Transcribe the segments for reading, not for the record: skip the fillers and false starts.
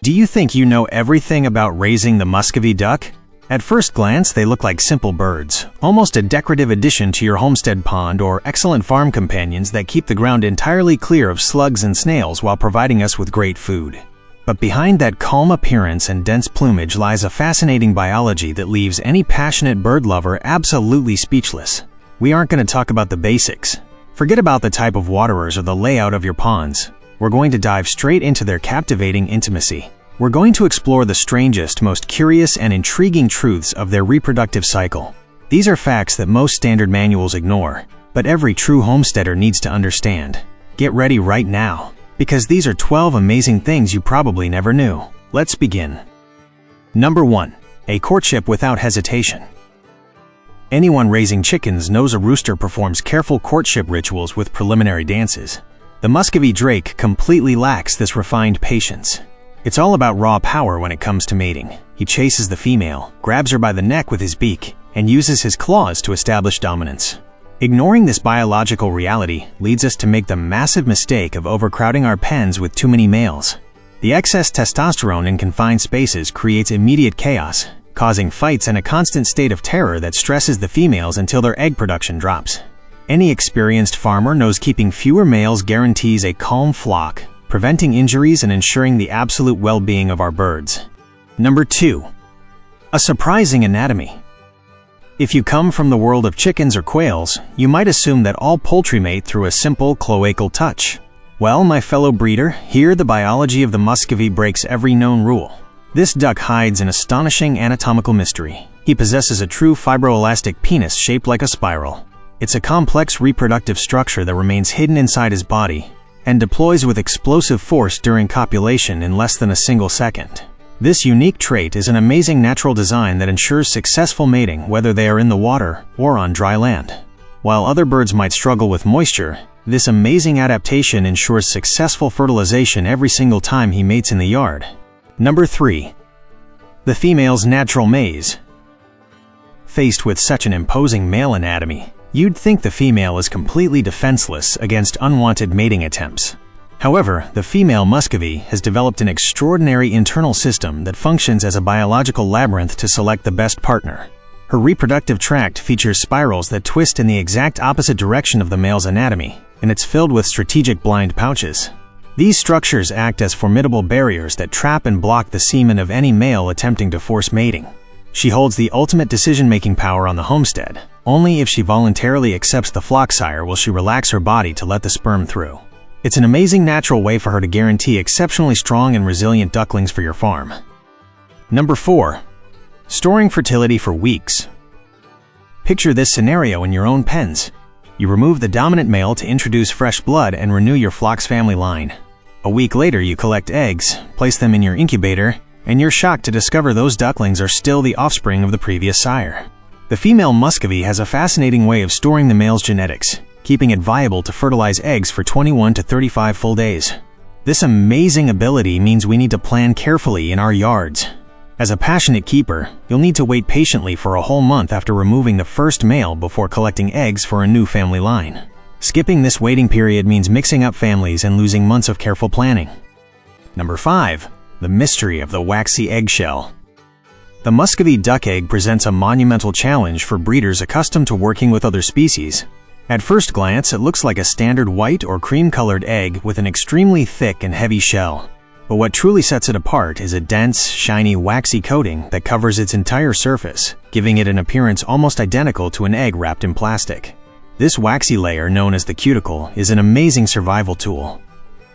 Do you think you know everything about raising the Muscovy duck? At first glance, they look like simple birds, almost a decorative addition to your homestead pond or excellent farm companions that keep the ground entirely clear of slugs and snails while providing us with great food. But behind that calm appearance and dense plumage lies a fascinating biology that leaves any passionate bird lover absolutely speechless. We aren't going to talk about the basics. Forget about the type of waterers or the layout of your ponds. We're going to dive straight into their captivating intimacy. We're going to explore the strangest, most curious, and intriguing truths of their reproductive cycle. These are facts that most standard manuals ignore, but every true homesteader needs to understand. Get ready right now, because these are 12 amazing things you probably never knew. Let's begin. Number 1. A courtship without hesitation. Anyone raising chickens knows a rooster performs careful courtship rituals with preliminary dances. The Muscovy drake completely lacks this refined patience. It's all about raw power when it comes to mating. He chases the female, grabs her by the neck with his beak, and uses his claws to establish dominance. Ignoring this biological reality leads us to make the massive mistake of overcrowding our pens with too many males. The excess testosterone in confined spaces creates immediate chaos, causing fights and a constant state of terror that stresses the females until their egg production drops. Any experienced farmer knows keeping fewer males guarantees a calm flock, preventing injuries and ensuring the absolute well-being of our birds. Number 2. A surprising anatomy. If you come from the world of chickens or quails, you might assume that all poultry mate through a simple cloacal touch. Well, my fellow breeder, here the biology of the Muscovy breaks every known rule. This duck hides an astonishing anatomical mystery. He possesses a true fibroelastic penis shaped like a spiral. It's a complex reproductive structure that remains hidden inside his body and deploys with explosive force during copulation in less than a single second. This unique trait is an amazing natural design that ensures successful mating whether they are in the water or on dry land. While other birds might struggle with moisture, this amazing adaptation ensures successful fertilization every single time he mates in the yard. Number 3. The female's natural maze. Faced with such an imposing male anatomy, you'd think the female is completely defenseless against unwanted mating attempts. However, the female Muscovy has developed an extraordinary internal system that functions as a biological labyrinth to select the best partner. Her reproductive tract features spirals that twist in the exact opposite direction of the male's anatomy, and it's filled with strategic blind pouches. These structures act as formidable barriers that trap and block the semen of any male attempting to force mating. She holds the ultimate decision-making power on the homestead. Only if she voluntarily accepts the flock sire will she relax her body to let the sperm through. It's an amazing natural way for her to guarantee exceptionally strong and resilient ducklings for your farm. Number 4. Storing fertility for weeks. Picture this scenario in your own pens. You remove the dominant male to introduce fresh blood and renew your flock's family line. A week later, you collect eggs, place them in your incubator, and you're shocked to discover those ducklings are still the offspring of the previous sire. The female Muscovy has a fascinating way of storing the male's genetics, keeping it viable to fertilize eggs for 21 to 35 full days. This amazing ability means we need to plan carefully in our yards. As a passionate keeper, you'll need to wait patiently for a whole month after removing the first male before collecting eggs for a new family line. Skipping this waiting period means mixing up families and losing months of careful planning. Number 5. The mystery of the waxy eggshell. The Muscovy duck egg presents a monumental challenge for breeders accustomed to working with other species. At first glance, it looks like a standard white or cream-colored egg with an extremely thick and heavy shell. But what truly sets it apart is a dense, shiny, waxy coating that covers its entire surface, giving it an appearance almost identical to an egg wrapped in plastic. This waxy layer, known as the cuticle, is an amazing survival tool.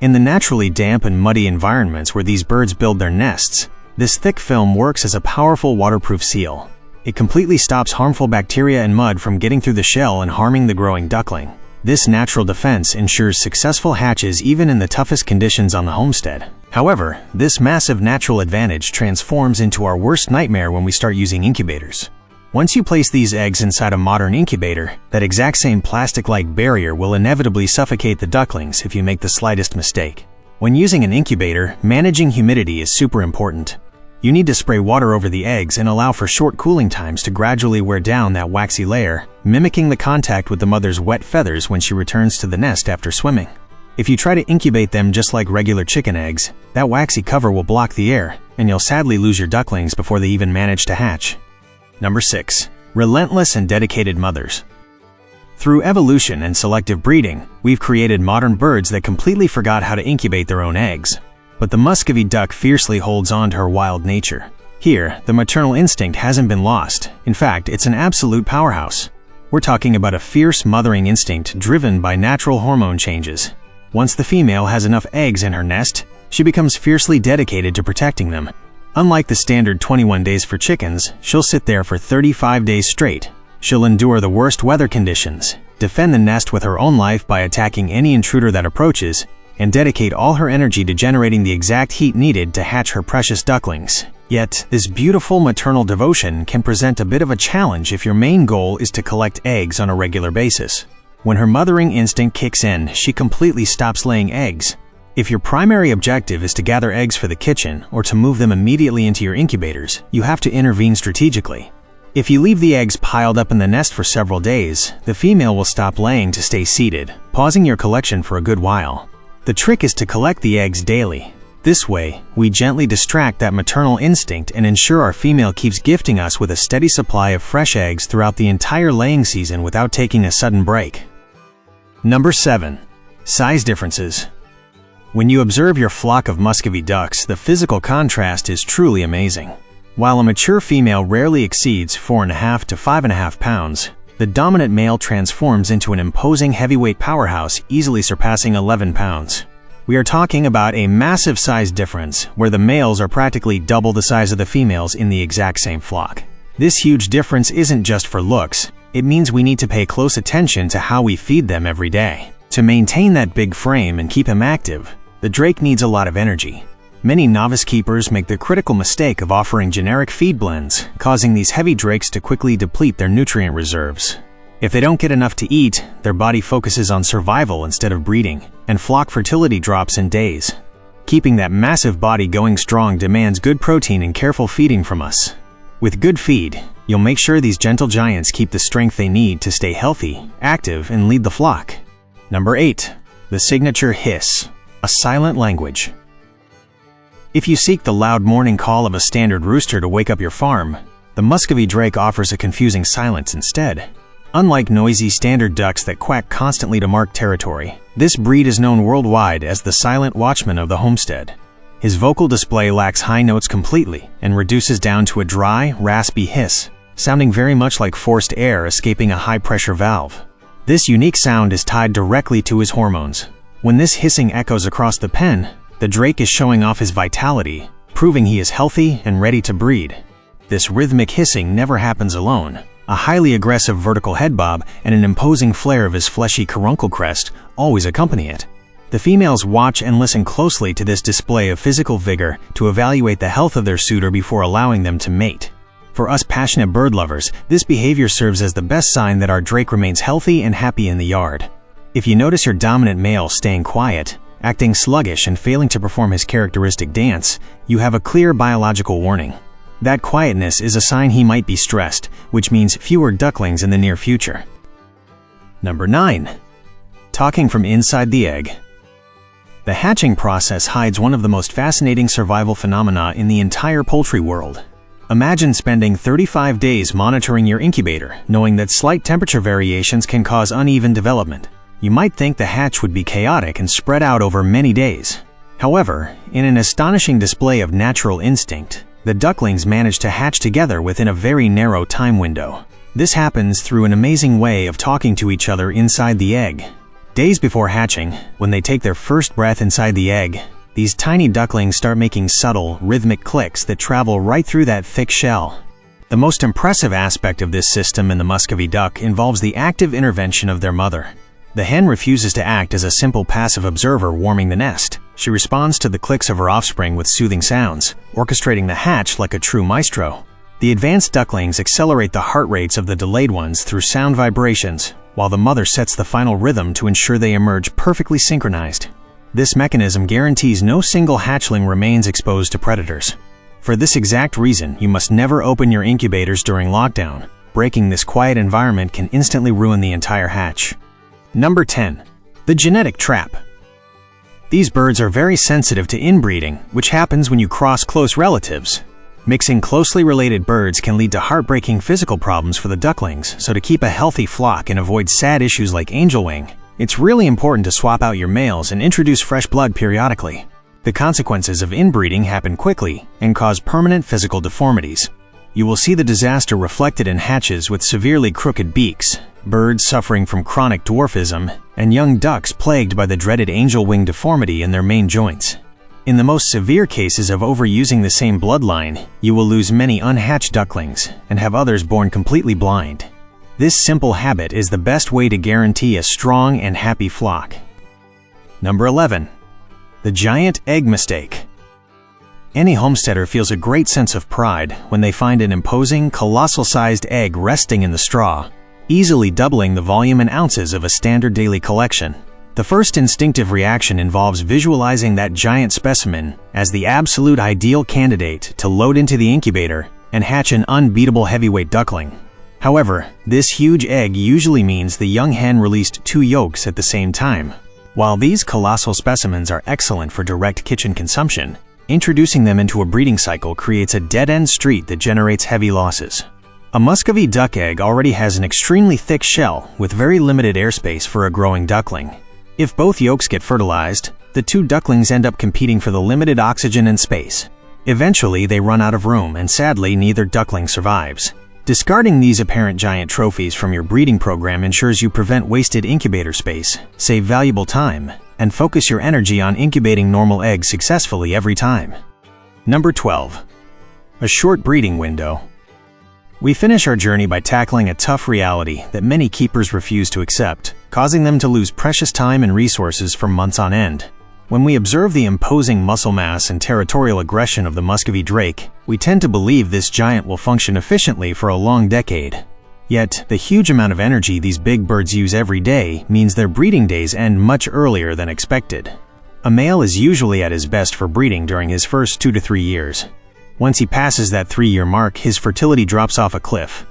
In the naturally damp and muddy environments where these birds build their nests, this thick film works as a powerful waterproof seal. It completely stops harmful bacteria and mud from getting through the shell and harming the growing duckling. This natural defense ensures successful hatches even in the toughest conditions on the homestead. However, this massive natural advantage transforms into our worst nightmare when we start using incubators. Once you place these eggs inside a modern incubator, that exact same plastic-like barrier will inevitably suffocate the ducklings if you make the slightest mistake. When using an incubator, managing humidity is super important. You need to spray water over the eggs and allow for short cooling times to gradually wear down that waxy layer, mimicking the contact with the mother's wet feathers when she returns to the nest after swimming. If you try to incubate them just like regular chicken eggs, that waxy cover will block the air, and you'll sadly lose your ducklings before they even manage to hatch. Number 6. Relentless and dedicated mothers. Through evolution and selective breeding, we've created modern birds that completely forgot how to incubate their own eggs. But the Muscovy duck fiercely holds on to her wild nature. Here, the maternal instinct hasn't been lost. In fact, it's an absolute powerhouse. We're talking about a fierce mothering instinct driven by natural hormone changes. Once the female has enough eggs in her nest, she becomes fiercely dedicated to protecting them. Unlike the standard 21 days for chickens, she'll sit there for 35 days straight. She'll endure the worst weather conditions, defend the nest with her own life by attacking any intruder that approaches, and dedicate all her energy to generating the exact heat needed to hatch her precious ducklings. Yet, this beautiful maternal devotion can present a bit of a challenge if your main goal is to collect eggs on a regular basis. When her mothering instinct kicks in, she completely stops laying eggs. If your primary objective is to gather eggs for the kitchen or to move them immediately into your incubators, you have to intervene strategically. If you leave the eggs piled up in the nest for several days, the female will stop laying to stay seated, pausing your collection for a good while. The trick is to collect the eggs daily. This way, we gently distract that maternal instinct and ensure our female keeps gifting us with a steady supply of fresh eggs throughout the entire laying season without taking a sudden break. Number 7. Size differences. When you observe your flock of Muscovy ducks, the physical contrast is truly amazing. While a mature female rarely exceeds 4.5 to 5.5 pounds, the dominant male transforms into an imposing heavyweight powerhouse easily surpassing 11 pounds. We are talking about a massive size difference where the males are practically double the size of the females in the exact same flock. This huge difference isn't just for looks. It means we need to pay close attention to how we feed them every day. To maintain that big frame and keep him active, the drake needs a lot of energy. Many novice keepers make the critical mistake of offering generic feed blends, causing these heavy drakes to quickly deplete their nutrient reserves. If they don't get enough to eat, their body focuses on survival instead of breeding, and flock fertility drops in days. Keeping that massive body going strong demands good protein and careful feeding from us. With good feed, you'll make sure these gentle giants keep the strength they need to stay healthy, active, and lead the flock. Number 8. The signature hiss, a silent language. If you seek the loud morning call of a standard rooster to wake up your farm, the Muscovy drake offers a confusing silence instead. Unlike noisy standard ducks that quack constantly to mark territory, this breed is known worldwide as the silent watchman of the homestead. His vocal display lacks high notes completely and reduces down to a dry, raspy hiss, sounding very much like forced air escaping a high-pressure valve. This unique sound is tied directly to his hormones. When this hissing echoes across the pen, the drake is showing off his vitality, proving he is healthy and ready to breed. This rhythmic hissing never happens alone. A highly aggressive vertical head bob and an imposing flare of his fleshy caruncle crest always accompany it. The females watch and listen closely to this display of physical vigor to evaluate the health of their suitor before allowing them to mate. For us passionate bird lovers, this behavior serves as the best sign that our drake remains healthy and happy in the yard. If you notice your dominant male staying quiet, acting sluggish, and failing to perform his characteristic dance, you have a clear biological warning. That quietness is a sign he might be stressed, which means fewer ducklings in the near future. Number 9. Talking from inside the egg. The hatching process hides one of the most fascinating survival phenomena in the entire poultry world. Imagine spending 35 days monitoring your incubator, knowing that slight temperature variations can cause uneven development. You might think the hatch would be chaotic and spread out over many days. However, in an astonishing display of natural instinct, the ducklings manage to hatch together within a very narrow time window. This happens through an amazing way of talking to each other inside the egg. Days before hatching, when they take their first breath inside the egg, these tiny ducklings start making subtle, rhythmic clicks that travel right through that thick shell. The most impressive aspect of this system in the Muscovy duck involves the active intervention of their mother. The hen refuses to act as a simple passive observer warming the nest. She responds to the clicks of her offspring with soothing sounds, orchestrating the hatch like a true maestro. The advanced ducklings accelerate the heart rates of the delayed ones through sound vibrations, while the mother sets the final rhythm to ensure they emerge perfectly synchronized. This mechanism guarantees no single hatchling remains exposed to predators. For this exact reason, you must never open your incubators during lockdown. Breaking this quiet environment can instantly ruin the entire hatch. Number 10. The genetic trap. These birds are very sensitive to inbreeding, which happens when you cross close relatives. Mixing closely related birds can lead to heartbreaking physical problems for the ducklings, so to keep a healthy flock and avoid sad issues like angel wing, it's really important to swap out your males and introduce fresh blood periodically. The consequences of inbreeding happen quickly and cause permanent physical deformities. You will see the disaster reflected in hatches with severely crooked beaks, birds suffering from chronic dwarfism, and young ducks plagued by the dreaded angel wing deformity in their main joints. In the most severe cases of overusing the same bloodline, you will lose many unhatched ducklings and have others born completely blind. This simple habit is the best way to guarantee a strong and happy flock. Number 11. The giant egg mistake. Any homesteader feels a great sense of pride when they find an imposing, colossal-sized egg resting in the straw, easily doubling the volume and ounces of a standard daily collection. The first instinctive reaction involves visualizing that giant specimen as the absolute ideal candidate to load into the incubator and hatch an unbeatable heavyweight duckling. However, this huge egg usually means the young hen released 2 yolks at the same time. While these colossal specimens are excellent for direct kitchen consumption, introducing them into a breeding cycle creates a dead-end street that generates heavy losses. A Muscovy duck egg already has an extremely thick shell with very limited airspace for a growing duckling. If both yolks get fertilized, the 2 ducklings end up competing for the limited oxygen and space. Eventually, they run out of room, and sadly, neither duckling survives. Discarding these apparent giant trophies from your breeding program ensures you prevent wasted incubator space, save valuable time, and focus your energy on incubating normal eggs successfully every time. Number 12. A short breeding window. We finish our journey by tackling a tough reality that many keepers refuse to accept, causing them to lose precious time and resources for months on end. When we observe the imposing muscle mass and territorial aggression of the Muscovy drake, we tend to believe this giant will function efficiently for a long decade. Yet, the huge amount of energy these big birds use every day means their breeding days end much earlier than expected. A male is usually at his best for breeding during his first 2 to 3 years. Once he passes that 3-year mark, his fertility drops off a cliff.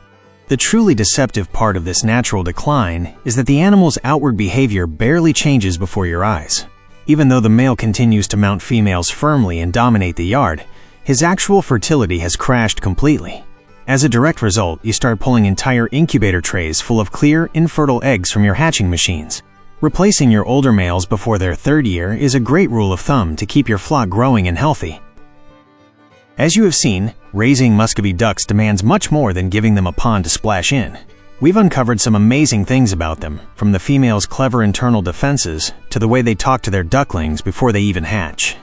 The truly deceptive part of this natural decline is that the animal's outward behavior barely changes before your eyes. Even though the male continues to mount females firmly and dominate the yard, his actual fertility has crashed completely. As a direct result, you start pulling entire incubator trays full of clear, infertile eggs from your hatching machines. Replacing your older males before their 3rd year is a great rule of thumb to keep your flock growing and healthy. As you have seen, raising Muscovy ducks demands much more than giving them a pond to splash in. We've uncovered some amazing things about them, from the females' clever internal defenses to the way they talk to their ducklings before they even hatch.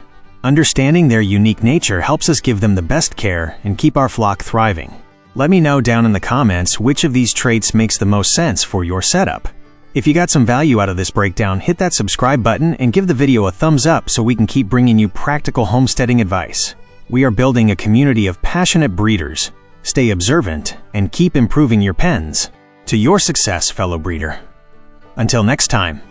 Understanding their unique nature helps us give them the best care and keep our flock thriving. Let me know down in the comments which of these traits makes the most sense for your setup. If you got some value out of this breakdown, hit that subscribe button and give the video a thumbs up so we can keep bringing you practical homesteading advice. We are building a community of passionate breeders. Stay observant and keep improving your pens. To your success, fellow breeder. Until next time.